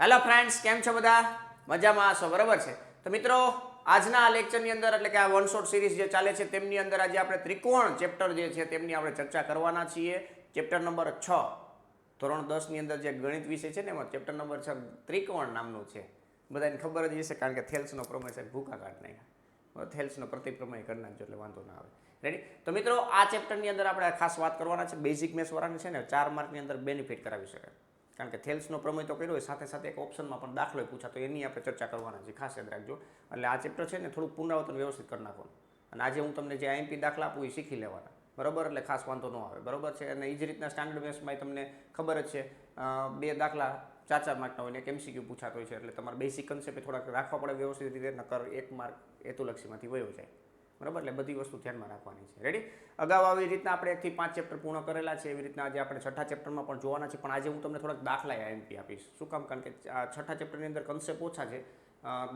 Hello friends, કેમ છો બધા? મજામાં હશો, બરાબર છે? તો મિત્રો, આજના આ લેક્ચરની અંદર એટલે કે આ વન શોટ સિરીઝ જે ચાલે છે તેમની અંદર આજે આપણે ત્રિકોણ ચેપ્ટર જે છે તેમની આપણે ચર્ચા કરવાના છીએ. ચેપ્ટર નંબર 6 ધોરણ 10 ની અંદર જે ગણિત વિષય છે ને એમાં ચેપ્ટર નંબર 6 ત્રિકોણ નામનું છે. બધાને ખબર જ હશે કારણ કે થેલ્સનો પ્રમેય છે, ભૂકા કાઢ નાખ્યા. થેલ્સનો પ્રતિપ્રમેય કરી નાખજો એટલે વાંધો ના આવે. રેડી? તો મિત્રો, આ ચેપ્ટરની અંદર આપણે ખાસ વાત કરવાના છે બેઝિક મેથ્સ વાળાને છે ને 4 માર્કની અંદર બેનિફિટ કરાવી શકાય. કારણ કે થેલ્સનો પ્રમેય તો કર્યો હોય, સાથે સાથે એક ઓપ્શનમાં પણ દાખલો પૂછાતો એની આપણે ચર્ચા કરવાના છે, ખાસ યાદ રાખજો. એટલે આ ચેપ્ટર છે ને થોડુંક પુનરાવર્તન વ્યવસ્થિત કરી નાખવાનું. અને આજે હું તમને જે આઈએમપી દાખલા આપું એ શીખી લેવાના, બરાબર? એટલે ખાસ વાંધો ન આવે, બરાબર છે? અને એ જ રીતના સ્ટાન્ડર્ડ મેથ્સમાં તમને ખબર જ છે, 2 દાખલા 4 માર્કના હોય ને એક એમસીક્યુ પૂછાતો હોય છે. એટલે તમારે બેસિક કન્સેપ્ટ થોડાક રાખવા પડે વ્યવસ્થિત રીતે, નકર 1 માર્ક હેતુલક્ષીમાંથી વયો જાય, બરાબર? એટલે બધી વસ્તુ ધ્યાનમાં રાખવાની છે. રેડી? અગાઉ આવી રીતના આપણે 1 થી 5 ચેપ્ટર પૂર્ણ કરેલા છે, એવી રીતના આજે આપણે 6થા ચેપ્ટરમાં પણ જોવાના છે. પણ આજે હું તમને થોડાક દાખલા આઈએમપી આપીશ. શું કામ? કારણ કે 6થા ચેપ્ટરની અંદર કન્સેપ્ટ ઓછા છે,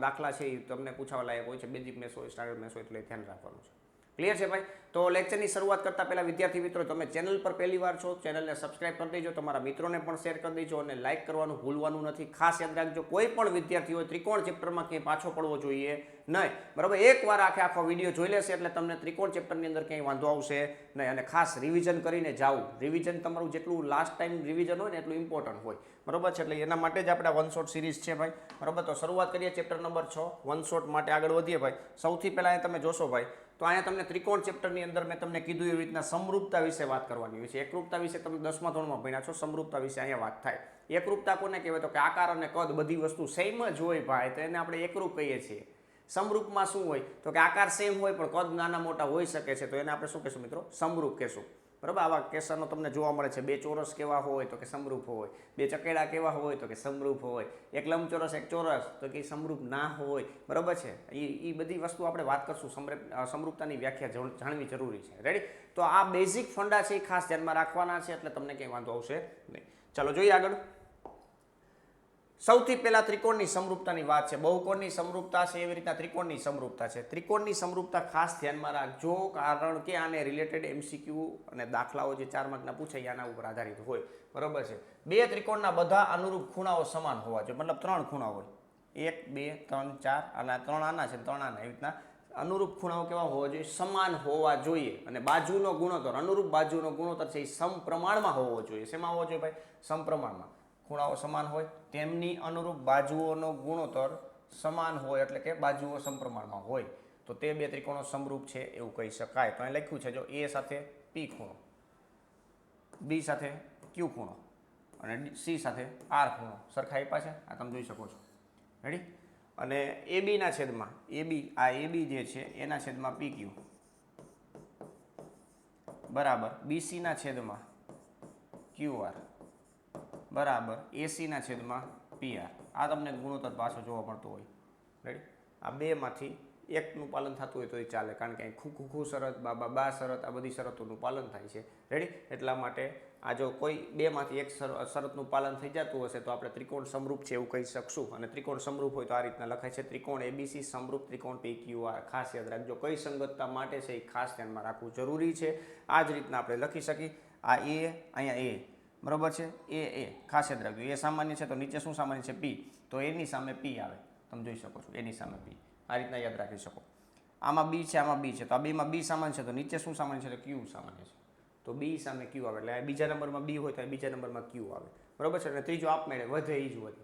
દાખલા છે એ તમને પૂછાવા લાયક હોય છે. બેઝિક મેથ્સ હોય, સ્ટાન્ડર્ડ મેથ્સ હોય, એટલે ધ્યાન રાખવાનું છે. ક્લિયર છે ભાઈ? તો લેક્ચરની શરૂઆત કરતા પહેલા વિદ્યાર્થી મિત્રો, તમે ચેનલ પર પહેલી વાર છો, ચેનલને સબસ્ક્રાઇબ કરી દેજો, તમારા મિત્રોને પણ શેર કરી દેજો અને લાઇક કરવાનું ભૂલવાનું નથી. ખાસ યાદ રાખજો, કોઈ પણ વિદ્યાર્થી હોય ત્રિકોણ ચેપ્ટરમાં ક્યાંય પાછો પડવો જોઈએ નહીં, બરાબર? એકવાર આખો વિડીયો જોઈ લેશે એટલે તમને ત્રિકોણ ચેપ્ટરની અંદર ક્યાંય વાંધો આવશે નહીં. અને ખાસ રિવિઝન કરીને જાવું. રિવિઝન તમારું જેટલું લાસ્ટ ટાઈમ રિવિઝન હોય ને એટલું ઇમ્પોર્ટન્ટ હોય, બરાબર છે? એટલે એના માટે જ આપણે વન શોટ સિરીઝ છે ભાઈ, બરાબર? તો શરૂઆત કરીએ ચેપ્ટર નંબર 6 વન શોટ માટે આગળ વધીએ ભાઈ. સૌથી પહેલાં તમે જોશો ભાઈ, તો અહીંયા તમને ત્રિકોણ ચેપ્ટરની અંદર મેં તમને કીધું એવી રીતના સમરૂપતા વિશે વાત કરવાની હોય છે. એકરૂપતા વિશે તમે 10મા ધોરણમાં ભણ્યા છો, સમરૂપતા વિશે અહીંયા વાત થાય. એકરૂપતા કોને કહેવાય? તો કે આકાર અને કદ બધી વસ્તુ સેમ જ હોય ભાઈ, તો એને આપણે એકરૂપ કહીએ છીએ. સમરૂપમાં શું હોય? તો કે આકાર સેમ હોય પણ કદ નાના મોટા હોઈ શકે છે, તો એને આપણે શું કહેશું મિત્રો? સમરૂપ કહેશું, બરાબર? આવા કેસનો તમને જોવા મળે છે. 2 ચોરસ કેવા હોય? તો કે સમરૂપ હોય. 2 ચકેડા કેવા હોય? તો કે સમરૂપ હોય. એક લંબચોરસ એક ચોરસ, તો કે સમરૂપ ના હોય, બરાબર છે? એ બધી વસ્તુ આપણે વાત કરશું. સમરૂપતાની વ્યાખ્યા જાણવી જરૂરી છે. રેડી? તો આ બેઝિક ફંડા છે એ ખાસ ધ્યાનમાં રાખવાના છે, એટલે તમને કંઈ વાંધો આવશે નહીં. ચાલો જોઈએ આગળ. સૌથી પહેલા ત્રિકોણની સમરૂપતાની વાત છે. બહુકોણની સમરૂપતા છે, એવી રીતના ત્રિકોણની સમરૂપતા છે. ત્રિકોણની સમરૂપતા ખાસ ધ્યાનમાં રાખજો, કારણ કે આને રિલેટેડ એમસીક્યુ અને દાખલાઓ જે 4 માર્કના પૂછાય આના ઉપર આધારિત હોય, બરાબર છે? 2 ત્રિકોણના બધા અનુરૂપ ખૂણાઓ સમાન હોવા જોઈએ, મતલબ 3 ખૂણા હોય, 1 2 3 4, અને 3 આના છે, 3 આના, એવી રીતના અનુરૂપ ખૂણાઓ કેવા હોવા જોઈએ? સમાન હોવા જોઈએ. અને બાજુનો ગુણોત્તર, અનુરૂપ બાજુનો ગુણોત્તર છે એ સમપ્રમાણમાં હોવો જોઈએ. શેમાં હોવો જોઈએ ભાઈ? સમપ્રમાણમાં. ખૂણાઓ સમાન હોય, તેમની અનુરૂપ બાજુઓનો ગુણોત્તર સમાન હોય, એટલે કે બાજુઓ સમપ્રમાણમાં હોય, તો તે 2 ત્રિકોણો સમરૂપ છે એવું કહી શકાય. તો અહીં લખ્યું છે, જો A સાથે P ખૂણો, B સાથે Q ખૂણો અને C સાથે R ખૂણો સરખા આપ્યા છે, આ તમે જોઈ શકો છો. રેડી? અને AB ના છેદમાં AB જે છે એના છેદમાં PQ બરાબર BC ના છેદમાં QR બરાબર AC ના છેદમાં PR. આ તમને ગુણોત્તર પાછો જોવા મળતો હોય. રેડી? આ 2 માંથી એકનું પાલન થતું હોય તો એ ચાલે, કારણ કે અહીં ખુ શરત, બા શરત, આ બધી શરતોનું પાલન થાય છે. રેડી? એટલા માટે આ જો કોઈ 2 માંથી એક શરતનું પાલન થઈ જતું હશે તો આપણે ત્રિકોણ સમરૂપ છે એવું કહી શકશું. અને ત્રિકોણ સમરૂપ હોય તો આ રીતના લખાય છે, ત્રિકોણ ABC સમરૂપ ત્રિકોણ PQR. ખાસ યાદ રાખજો, કઈ સંગતતા માટે છે એ ખાસ ધ્યાનમાં રાખવું જરૂરી છે. આ જ રીતના આપણે લખી શકીએ. આ A, અહીંયા A, બરાબર છે? એ ખાસ યાદ રાખજો, એ સામાન્ય છે તો નીચે શું સામાન્ય છે? P, તો એની સામે P આવે, તમે જોઈ શકો છો, એની સામે P. આ રીતના યાદ રાખી શકો. આમાં B છે, આમાં B છે, તો આ 2માં B સામાન્ય છે તો નીચે શું સામાન્ય છે? તો Q સામાન્ય છે, તો B સામે Q આવે. એટલે બીજા નંબરમાં B હોય તો બીજા નંબરમાં Q આવે, બરાબર છે? અને ત્રીજો આપમેળે વધે એ જ વધે,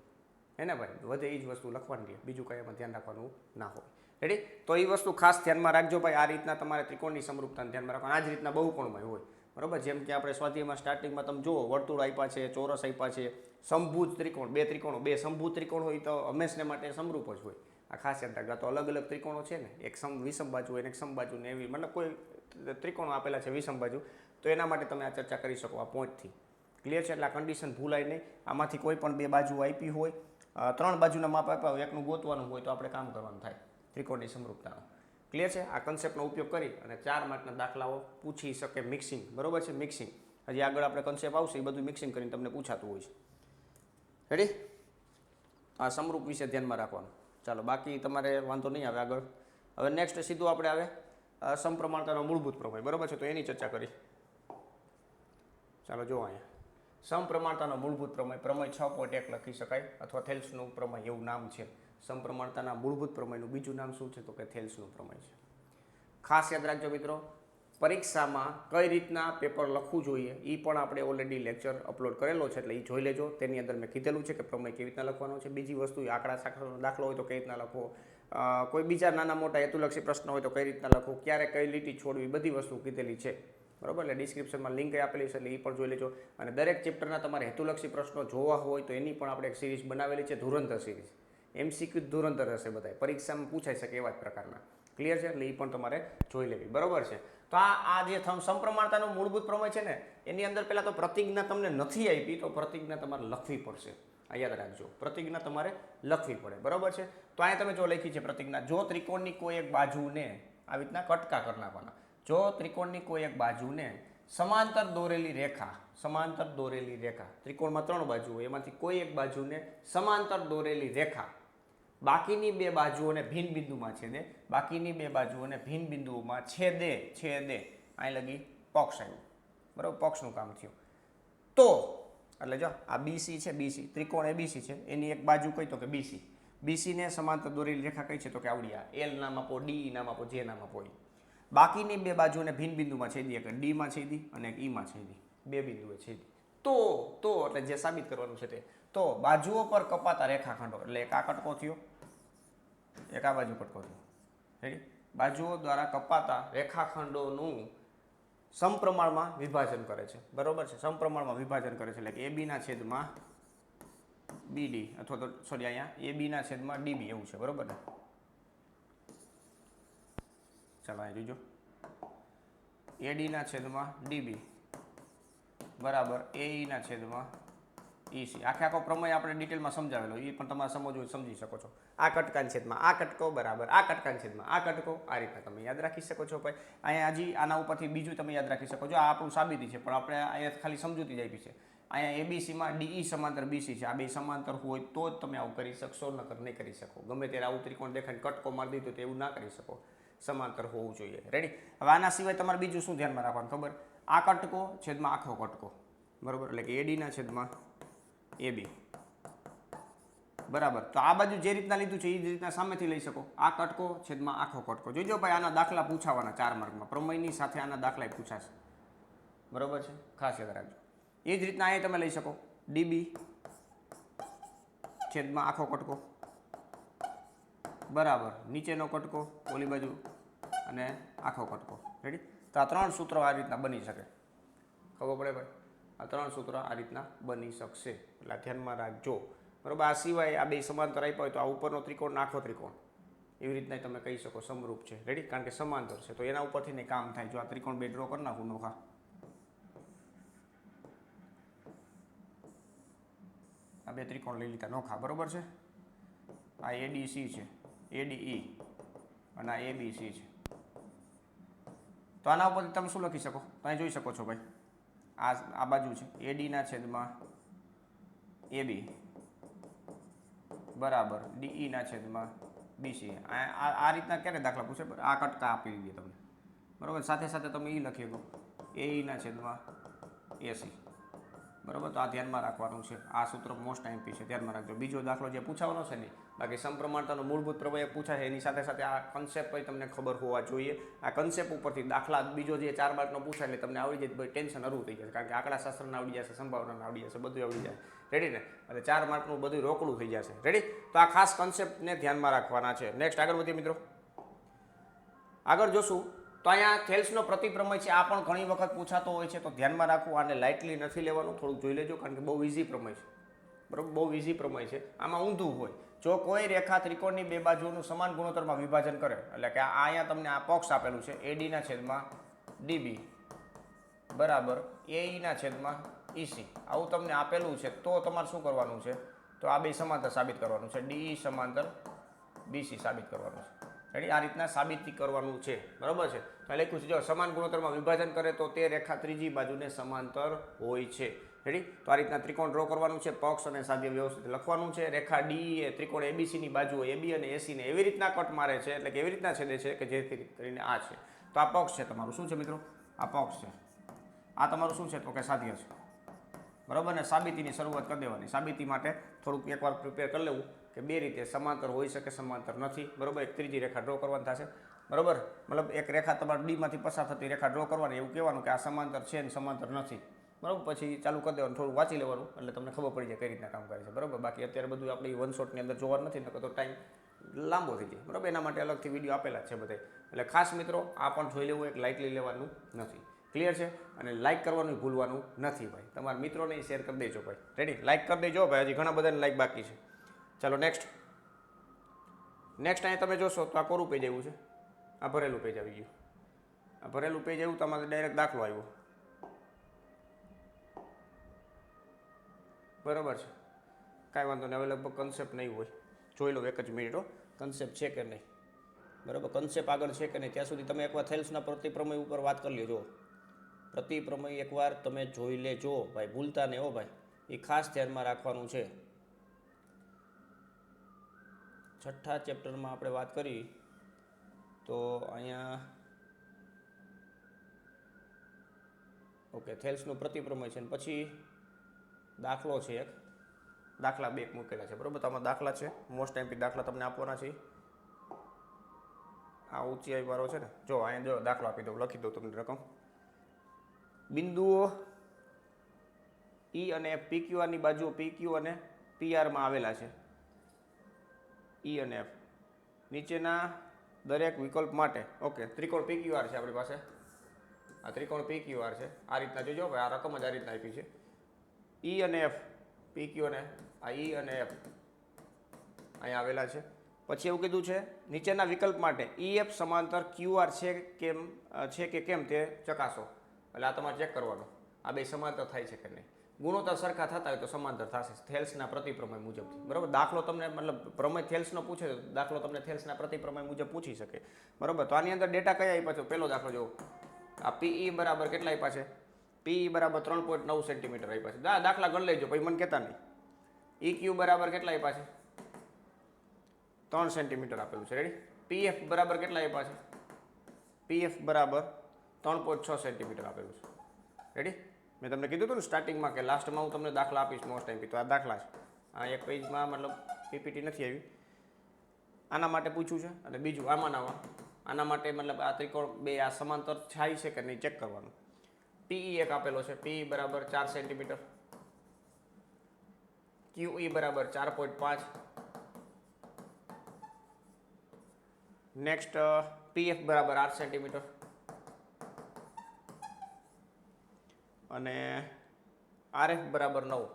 હે ને ભાઈ? વધે એ જ વસ્તુ લખવાની રહે, બીજું કંઈ એમાં ધ્યાન રાખવાનું ના હોય. રેડી? તો એ વસ્તુ ખાસ ધ્યાનમાં રાખજો ભાઈ. આ રીતના તમારે ત્રિકોણની સમરૂપતાને ધ્યાનમાં રાખવાનું. આ જ રીતના બહુકોણમાં હોય, બરાબર? જેમ કે આપણે સ્વાધ્યાયમાં સ્ટાર્ટિંગમાં તમે જુઓ, વર્તુળ આપ્યા છે, ચોરસ આપ્યા છે, સમભુજ ત્રિકોણ, 2 ત્રિકોણો, 2 સમભુજ ત્રિકોણ હોય તો હંમેશને માટે સમરૂપ જ હોય. આ ખાસ યાદ રાખજો. તો અલગ અલગ ત્રિકોણો છે ને, એક વિષમ બાજુ હોય ને એક સમબાજુ ને, એવી મતલબ કોઈ ત્રિકોણો આપેલા છે વિષમ બાજુ, તો એના માટે તમે આ ચર્ચા કરી શકો આ પોઈન્ટથી. ક્લિયર છે? એટલે આ કન્ડિશન ભૂલાય નહીં. આમાંથી કોઈ પણ 2 બાજુ આપી હોય, 3 બાજુના માપ આપ્યા હોય, એકનું ગોતવાનું હોય તો આપણે કામ કરવાનું થાય ત્રિકોણની સમરૂપતાનો. ક્લિયર છે? આ કન્સેપ્ટનો ઉપયોગ કરી અને 4 માર્કના દાખલાઓ પૂછી શકે. મિક્સિંગ, બરોબર છે? મિક્સિંગ હજી આગળ આપણે કન્સેપ્ટ આવશે એ બધું મિક્સિંગ કરીને તમને પૂછાતું હોય છે. રેડી? આ સમરૂપ વિશે ધ્યાનમાં રાખવાનું. ચાલો, બાકી તમારે વાંધો નહીં આવે આગળ. હવે નેક્સ્ટ સીધું આપણે આવે સમપ્રમાણતાનો મૂળભૂત પ્રમેય, બરોબર છે? તો એની ચર્ચા કરી. ચાલો જો અહીંયા સમપ્રમાણતાનો મૂળભૂત પ્રમેય, પ્રમેય 6.1 લખી શકાય, અથવા થેલ્સનું પ્રમેય એવું નામ છે. સમપ્રમાણતાના મૂળભૂત પ્રમેયનું બીજું નામ શું છે? તો કે થેલ્સનું પ્રમેય છે. ખાસ યાદ રાખજો મિત્રો, પરીક્ષામાં કઈ રીતના પેપર લખવું જોઈએ એ પણ આપણે ઓલરેડી લેક્ચર અપલોડ કરેલો છે, એટલે એ જોઈ લેજો. તેની અંદર મેં કીધેલું છે કે પ્રમેય કેવી રીતના લખવાનો છે. બીજી વસ્તુ આંકડા શાખાનો દાખલો હોય તો કઈ રીતના લખવો, કોઈ બીજા નાના મોટા હેતુલક્ષી પ્રશ્ન હોય તો કઈ રીતના લખવું, ક્યારે કઈ લીટી છોડવી, બધી વસ્તુ કીધેલી છે. બરાબર, એટલે ડિસ્ક્રિપ્શનમાં લિંક આપેલી છે, એટલે એ પણ જોઈ લેજો. અને દરેક ચેપ્ટરના તમારે હેતુલક્ષી પ્રશ્નો જોવા હોય તો એની પણ આપણે એક સિરીઝ બનાવેલી છે, ધુરંધર સિરીઝ. MCQ ધુરંધર હશે બધા, પરીક્ષામાં પૂછાઈ શકે એવા જ પ્રકારના. ક્લિયર છે? એટલે એ પણ તમારે જોઈ લેવી. બરાબર છે. તો આ જે સમપ્રમાણતાનું મૂળભૂત પ્રમેય છે ને, એની અંદર પહેલાં તો પ્રતિજ્ઞા તમને નથી આપી, તો પ્રતિજ્ઞા તમારે લખવી પડશે. આ યાદ રાખજો, પ્રતિજ્ઞા તમારે લખવી પડે. બરાબર છે. તો અહીંયા તમે જો લખી છે પ્રતિજ્ઞા, જો ત્રિકોણની કોઈ એક બાજુને આવી રીતના કટકા કરી નાખવાના. જો ત્રિકોણની કોઈ એક બાજુને સમાંતર દોરેલી રેખા, સમાંતર દોરેલી રેખા, ત્રિકોણમાં 3 બાજુ હોય, એમાંથી કોઈ એક બાજુને સમાંતર દોરેલી રેખા બાકીની 2 બાજુઓને ભિન્ન બિંદુમાં છેદે, બાકીની 2 બાજુઓને ભિન્ન બિંદુઓમાં છેદે અહીં લગી પક્ષ આવ્યું. બરાબર, પક્ષનું કામ થયું. તો એટલે જો આ BC છે, BC ત્રિકોણ ABC છે, એની એક બાજુ કઈ તો કે BC, BC ને સમાંતર દોરેલી રેખા કઈ છે તો કે આવડી આ L નામ આપો, D નામ આપો, J નામ આપો. બાકીની 2 બાજુને ભિન્ન બિંદુમાં છેદી, એક D માં છેદી અને એક E માં છેદી, 2 બિંદુએ છેદી. તો એટલે જે સાબિત કરવાનું છે તે, તો બાજુઓ પર કપાતા રેખાખંડો, એટલે એક આ કટકો થયો, એક આ બાજુ કટકો થયો. રેડી? બાજુઓ દ્વારા કપાતા રેખાખંડોનું સમપ્રમાણમાં વિભાજન કરે છે. બરોબર છે, સમપ્રમાણમાં વિભાજન કરે છે, એટલે કે AB ના છેદમાં BD, અથવા તો સોરી અહીંયા AB ના છેદમાં DB એવું છે. બરોબર ને? ચાલો અહીં જોજો, AD ના છેદમાં DB બરાબર AE ના છેદમાં EC. આખો પ્રમેય આપણે ડિટેલમાં સમજાવેલો, એ પણ તમારે સમજવું સમજી શકો છો. આ કટકાના છેદમાં આ કટકો બરાબર આ કટકાના છેદમાં આ કટકો, આ રીતના તમે યાદ રાખી શકો છો. ભાઈ અહીંયા હજી આના ઉપરથી બીજું તમે યાદ રાખી શકો છો. આ આપણું સાબિતી છે, પણ આપણે અહીંયા ખાલી સમજૂતી જ આપી છે. અહીંયા ABCમાં DE સમાંતર BC છે. આ બે સમાંતર હોય તો જ તમે આવું કરી શકશો, નકર નહીં કરી શકો. ગમે ત્યારે આવું ત્રિકોણ દેખાય કટકો મારી દીધો તો એવું ના કરી શકો, સમાંતર હોવું જોઈએ. રેડી? હવે આના સિવાય તમારે બીજું શું ધ્યાનમાં રાખવાનું ખબર? આ કટકો છેદમાં આખો કટકો, બરાબર, એટલે કે AD ના છેદમાં AB બરાબર. તો આ બાજુ જે રીતના લીધું છે એ જ રીતના સામેથી લઈ શકો. આ કટકો છેદમાં આખો કટકો. જોઈજો ભાઈ, આના દાખલા પૂછાવાના 4 માર્કમાં, પ્રમેયની સાથે આના દાખલા પૂછાશે. બરોબર છે, ખાસ યાદ રાખજો. એ જ રીતના અહીંયા તમે લઈ શકો, DB છેદમાં આખો કટકો બરાબર, નીચેનો કટકો ઓલી બાજુ અને આખો કટકો. રેડી? તો આ 3 સૂત્રો આ રીતના બની શકે. ખબર પડે ભાઈ? આ 3 સૂત્રો આ રીતના બની શકશે, એટલે ધ્યાનમાં રાખજો. બરાબર? આ સિવાય આ બે સમાંતર આપ્યા હોય તો આ ઉપરનો ત્રિકોણ આખો ત્રિકોણ એવી રીતના તમે કહી શકો સમરૂપ છે. રેડી? કારણ કે સમાંતર છે, તો એના ઉપરથી ને કામ થાય. જો આ ત્રિકોણ બે ડ્રો કરી નાખું નોખા, આ બે ત્રિકોણ લઈ લીધા નોખા. બરોબર છે? આ ADC છે, ADE અને આ ABC છે. તો આના ઉપરથી તમે શું લખી શકો? તો અહીં જોઈ શકો છો ભાઈ, આ બાજુ છે AD ના છેદમાં AB બરાબર DE ના છેદમાં BC. આ રીતના ક્યારે દાખલા પૂછે? આ કટકા આપી દીધી તમને. બરાબર? સાથે સાથે તમે એ લખી શકો AE ના છેદમાં AC. બરાબર? તો આ ધ્યાનમાં રાખવાનું છે. આ સૂત્ર મોસ્ટ આઈએમપી છે, ધ્યાનમાં રાખજો. બીજો દાખલો જે પૂછાવાનો છે નહીં, બાકી સમપ્રમાણતાનો મૂળભૂત પ્રમેય પૂછાય એની સાથે સાથે આ કન્સેપ્ટ પણ તમને ખબર હોવા જોઈએ. આ કન્સેપ્ટ ઉપરથી દાખલા બીજો જે 4 માર્કનો પૂછાય એટલે તમને આવડી જાય, ભાઈ ટેન્શન હરવું થઈ જશે. કારણ કે આંકડા શાસ્ત્રના આવડી જશે, સંભાવના આવડી જશે, બધું આવડી જાય. રેડી ને? એટલે 4 માર્કનું બધું રોકડું થઈ જશે. રેડી? તો આ ખાસ કન્સેપ્ટને ધ્યાનમાં રાખવાના છે. નેક્સ્ટ આગળ વધીએ મિત્રો. આગળ જોશું તો અહીંયા થેલ્સનો પ્રતિપ્રમેય છે. આ પણ ઘણી વખત પૂછાતો હોય છે, તો ધ્યાનમાં રાખવું. આને લાઇટલી નથી લેવાનું, થોડુંક જોઈ લેજો, કારણ કે બહુ ઇઝી પ્રમેય છે. બરાબર? બહુ ઇઝી પ્રમેય છે. આમાં ઊંધું હોય, જો કોઈ રેખા ત્રિકોણની બે બાજુઓનું સમાન ગુણોત્તરમાં વિભાજન કરે, એટલે કે અહીંયા તમને આ પક્ષ આપેલું છે AD ના છેદમાં DB બરાબર AE ના છેદમાં EC, આવું તમને આપેલું છે, તો તમારે શું કરવાનું છે? તો આ બે સમાંતર સાબિત કરવાનું છે. DE સમાંતર BC સાબિત કરવાનું છે. રેડી? આ રીતના સાબિતી કરવાનું છે. બરાબર છે? તો લખ્યું છે જો સમાન ગુણોત્તરમાં વિભાજન કરે તો તે રેખા ત્રીજી બાજુને સમાંતર હોય છે. રેડી? તો આ રીતના ત્રિકોણ ડ્રો કરવાનું છે, પક્ષ અને સાધ્ય વ્યવસ્થિત લખવાનું છે. રેખા DE એ ત્રિકોણ ABC ની બાજુઓ AB અને AC ને એવી રીતના કટ મારે છે, એટલે કે એવી રીતના છેદે છે કે જેથી કરીને આ છે. તો આ પક્ષ છે તમારું. શું છે મિત્રો? આ પક્ષ છે. આ તમારું શું છે? તો કે સાધ્ય છે. બરાબર ને. સાબિતીની શરૂઆત કરી દેવાની. સાબિતી માટે થોડુંક એકવાર પ્રિપેર કરી લેવું કે બે રીતે સમાંતર હોઈ શકે, સમાંતર નથી. બરાબર. એક ત્રીજી રેખા ડ્રો કરવાની થશે. બરાબર. મતલબ એક રેખા તમારે ડીમાંથી પસાર થતી રેખા ડ્રો કરવાની, એવું કહેવાનું કે આ સમાંતર છે ને સમાંતર નથી. બરાબર. પછી ચાલુ કરી દેવાનું, થોડું વાંચી લેવાનું એટલે તમને ખબર પડી જાય કઈ રીતના કામ કરે છે. બરાબર. બાકી અત્યારે બધું આપણે વન શોટની અંદર જોવાનું નથી, નકર તો ટાઈમ લાંબો થઈ જાય. બરાબર. એના માટે અલગથી વિડીયો આપેલા છે બધે. એટલે ખાસ મિત્રો આ પણ જોઈ લેવું, એક લાઇટલી લેવાનું નથી. ક્લિયર છે. અને લાઇક કરવાનું ભૂલવાનું નથી ભાઈ. તમારા મિત્રોને શેર કરી દેજો ભાઈ. રેડી. લાઇક કરી દેજો ભાઈ. હજી ઘણા બધાને લાઇક બાકી છે. ચાલો નેક્સ્ટ. અહીંયા તમે જોશો તો આ કોરું પેજ આવ્યું છે. આ ભરેલું પેજ આવી ગયું. આ ભરેલું પેજ આવ્યું, તમારે ડાયરેક્ટ દાખલો આવ્યો. બરાબર છે. કાંઈ વાંધો નહીં. હવે લગભગ કન્સેપ્ટ નહીં હોય. જોઈ લો એક જ મિનિટ હો, કન્સેપ્ટ છે કે નહીં. બરાબર. કન્સેપ્ટ આગળ છે કે નહીં ત્યાં સુધી તમે એકવાર થેલ્સના પ્રતિપ્રમેય ઉપર વાત કરી લેજો. પ્રતિપ્રમેય એકવાર તમે જોઈ લેજો ભાઈ, ભૂલતા નહીં હો ભાઈ. એ ખાસ ધ્યાનમાં રાખવાનું છે. છઠ્ઠા ચેપ્ટરમાં આપણે વાત કરી તો અહીંયા ઓકે થેલ્સનું પ્રતિપ્રમેય છે. પછી દાખલો છે એક, દાખલા બે મૂકેલા છે. બરાબર. તો આમાં દાખલા છે, મોસ્ટ એમપી દાખલા તમને આપવાના છે. આ ઊંચાઈ વાળો છે ને, જો અહીંયા જો દાખલો આપી દઉં, લખી દઉં તમને રકમ. બિંદુઓ ઈ અને એફ પીક્યુઆરની બાજુઓ પીક્યુ અને પીઆરમાં આવેલા છે. ઈ અને એફ નીચેના દરેક વિકલ્પ માટે ઓકે ત્રિકોણ પીક્યુઆર છે આપણી પાસે. આ ત્રિકોણ પીક્યુઆર છે. આ રીતના જોજો ભાઈ, આ રકમ જ આ રીતના આપી છે. ઈ અને એફ પીક્યુ અને આ ઈ અને એફ અહીંયા આવેલા છે. પછી એવું કીધું છે નીચેના વિકલ્પ માટે ઈ એફ સમાંતર ક્યુઆર છે કે કેમ તે ચકાસો. એટલે આ તમારે ચેક કરવાનું આ બે સમાંતર થાય છે કે નહીં. ગુણોત્તર સરખા થતા હોય તો સમાંતર થશે થેલ્સના પ્રતિપ્રમેય મુજબથી. બરાબર. દાખલો તમને મતલબ પ્રમેય થેલ્સનો પૂછે તો દાખલો તમને થેલ્સના પ્રતિપ્રમેય મુજબ પૂછી શકે. બરાબર. તો આની અંદર ડેટા કયા આપ્યા છે? પહેલો દાખલો જુઓ. આ પીઈ બરાબર કેટલા આપ્યા છે? પીઈ બરાબર 3.9 સેન્ટીમીટર આપ્યા છે. દાખલા ગણ લેજો પછી મને કહેતા નહીં. ઈ ક્યુ બરાબર કેટલા આપ્યા છે? 3 સેન્ટીમીટર આપેલું છે. રેડી. પીએફ બરાબર કેટલા આપ્યા છે? પીએફ બરાબર 3.6 સેન્ટીમીટર આપેલું છે. રેડી. મેં તમને કીધું હતું ને સ્ટાર્ટિંગમાં કે લાસ્ટમાં હું તમને દાખલા આપીશ મોસ્ટ ટાઈમ. તો આ દાખલા છે. આ એક પેજમાં મતલબ પીપીટી નથી આવી. આના માટે પૂછ્યું છે. અને બીજું આના માટે મતલબ આ ત્રિકોણ બે આ સમાંતર થાય છે કે નહીં ચેક કરવાનું. પીઈ એક આપેલો છે. પીઈ બરાબર 4 સેન્ટીમીટર. ક્યુઈ બરાબર 4.5. નેક્સ્ટ પીએફ બરાબર 8 સેન્ટીમીટર. અને આરએફ બરાબર 9.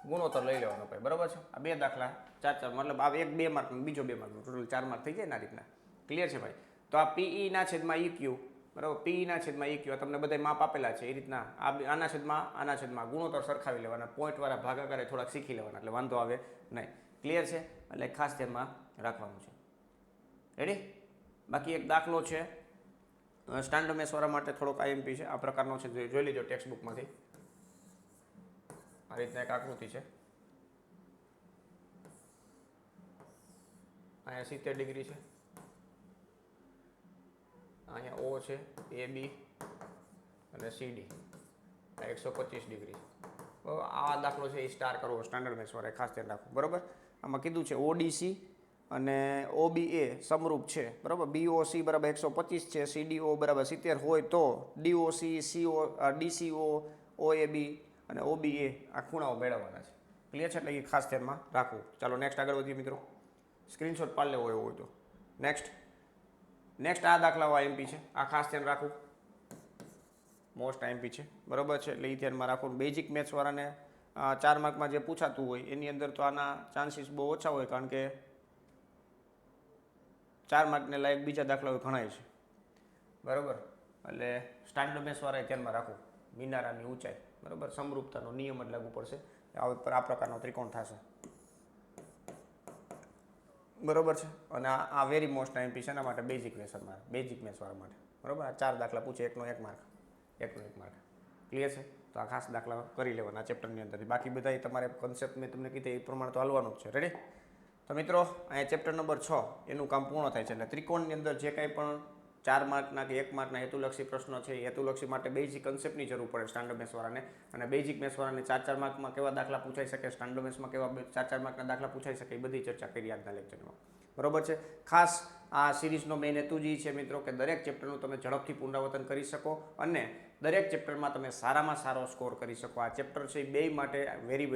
ગુણોત્તર લઈ લેવાનો ભાઈ. બરાબર છે. આ બે દાખલા 4 મતલબ આ એક 2 માર્કનું, બીજો 2 માર્કનું, ટોટલ 4 માર્ક થઈ જાય ને આ રીતના. ક્લિયર છે ભાઈ. તો આ પીઈ ના છેદમાં ઈ ક્યુ બરાબર. પીઈ ના છેદમાં ઈ ક્યુ તમને બધા માપ આપેલા છે એ રીતના આના છેદમાં ગુણોત્તર સરખાવી લેવાના. પોઈન્ટવાળા ભાગાકારે થોડાક શીખી લેવાના એટલે વાંધો આવે નહીં. ક્લિયર છે. એટલે ખાસ ધ્યાનમાં રાખવાનું છે. રેડી. બાકી એક દાખલો છે સ્ટાન્ડર્ડ મેથ્સવાળા માટે થોડોક આઈએમપી છે. આ પ્રકારનો છે, જોઈ લેજો ટેક્સ્ટ બુકમાંથી. આ રીતના એક આકૃતિ છે. અહીંયા 70 ડિગ્રી છે. અહીંયા ઓ છે, એ બી અને સીડી. આ 125 ડિગ્રી. આ દાખલો છે એ સ્ટાર કરવો સ્ટાન્ડર્ડ મેથ્સવાળાએ ખાસ ધ્યાન રાખવું. બરાબર. આમાં કીધું છે ઓડીસી અને OBA સમરૂપ છે. બરાબર. BOC બરાબર 125 છે. CDO બરાબર 70 હોય તો DOC, DCO, OAB અને OBA આ ખૂણાઓ મેળવવાના છે. ક્લિયર છે. એટલે એ ખાસ ધ્યાનમાં રાખવું. ચાલો નેક્સ્ટ આગળ વધીએ મિત્રો. સ્ક્રીનશોટ પાડી લેવો એવું હોય તો. નેક્સ્ટ આ દાખલાઓ આઈએમપી છે. આ ખાસ ધ્યાન રાખવું. મોસ્ટ આઈએમપી છે. બરાબર છે. એટલે એ ધ્યાનમાં રાખવું. બેઝિક મેથ્સવાળાને 4 માર્કમાં જે પૂછાતું હોય એની અંદર તો આના ચાન્સીસ બહુ ઓછા હોય કારણ કે 4 માર્કને લાયક બીજા દાખલાઓ ઘણા છે. બરાબર. એટલે સ્ટાન્ડર્ડ મેથ્સવાળાએ ધ્યાનમાં રાખવું. મિનારાની ઊંચાઈ બરાબર સમરૂપતાનો નિયમ જ લાગુ પડશે. આ પ્રકારનો ત્રિકોણ થશે. બરાબર છે. અને આ વેરી મોસ્ટ આઈએમપી છે એના માટે બેઝિક મેથ્સવાળા માટે. બરાબર. આ 4 દાખલા પૂછે, એકનો 1 માર્ક. ક્લિયર છે. તો આ ખાસ દાખલા કરી લેવાના ચેપ્ટરની અંદર. બાકી બધા તમારે કન્સેપ્ટ મેં તમને કીધું એ પ્રમાણે તો હાલવાનું જ છે. રેડી. તો મિત્રો અહીંયા ચેપ્ટર નંબર 6 એનું કામ પૂર્ણ થાય છે. એટલે ત્રિકોણની અંદર જે કાંઈ પણ 4 માર્કના કે 1 માર્કના હેતુલક્ષી પ્રશ્નો છે. એ હેતુલક્ષી માટે બેઝિક કન્સેપ્ટની જરૂર પડે સ્ટાન્ડર્ડ મેથ્સવાળાને, અને બેઝિક મેથ્સવાળાને 4 માર્કમાં કેવા દાખલા પૂછાઈ શકે, સ્ટાન્ડર્ડ મેથ્સમાં કેવા 4 માર્કના દાખલા પૂછાઈ શકે, એ બધી ચર્ચા કરી આજના લેક્ચરમાં. બરોબર છે. ખાસ આ સિરીઝનો મેઇન હેતુ જ છે મિત્રો કે દરેક ચેપ્ટરનું તમે ઝડપથી પુનરાવર્તન કરી શકો અને દરેક ચેપ્ટરમાં તમે સારામાં સારો સ્કોર કરી શકો. આ ચેપ્ટર છે એ બે માટે વેરી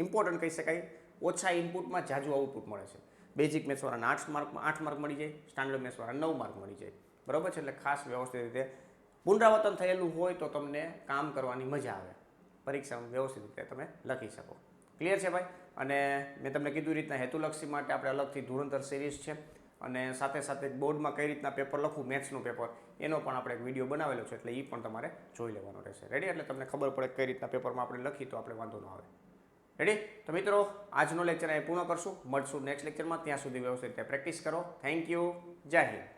ઇમ્પોર્ટન્ટ કહી શકાય. ઓછા ઇનપુટમાં ઝાઝું આઉટપુટ મળે છે. બેઝિક મેથ્સવાળાને 8 માર્ક મળી જાય, સ્ટાન્ડર્ડ મેથ્સવાળાને 9 માર્ક મળી જાય. બરોબર છે. એટલે ખાસ વ્યવસ્થિત રીતે પુનરાવર્તન થયેલું હોય તો તમને કામ કરવાની મજા આવે, પરીક્ષામાં વ્યવસ્થિત રીતે તમે લખી શકો. ક્લિયર છે ભાઈ? અને મેં તમને કીધું રીતના હેતુલક્ષી માટે આપણે અલગથી ધુરંધર સિરીઝ છે, અને સાથે સાથે બોર્ડમાં કઈ રીતના પેપર લખવું, મેથ્સનું પેપર, એનો પણ આપણે એક વિડીયો બનાવેલો છે, એટલે એ પણ તમારે જોઈ લેવાનો રહેશે. રેડી? એટલે તમને ખબર પડે કઈ રીતના પેપરમાં આપણે લખી તો આપણે વાંધો ન આવે. રેડી? તો મિત્રો આજનો લેક્ચર અહીં પૂર્ણ કરશું. મળશું નેક્સ્ટ લેક્ચરમાં. ત્યાં સુધી વ્યવસ્થિત રીતે પ્રેક્ટિસ કરો. Thank you. જય હિન્દ.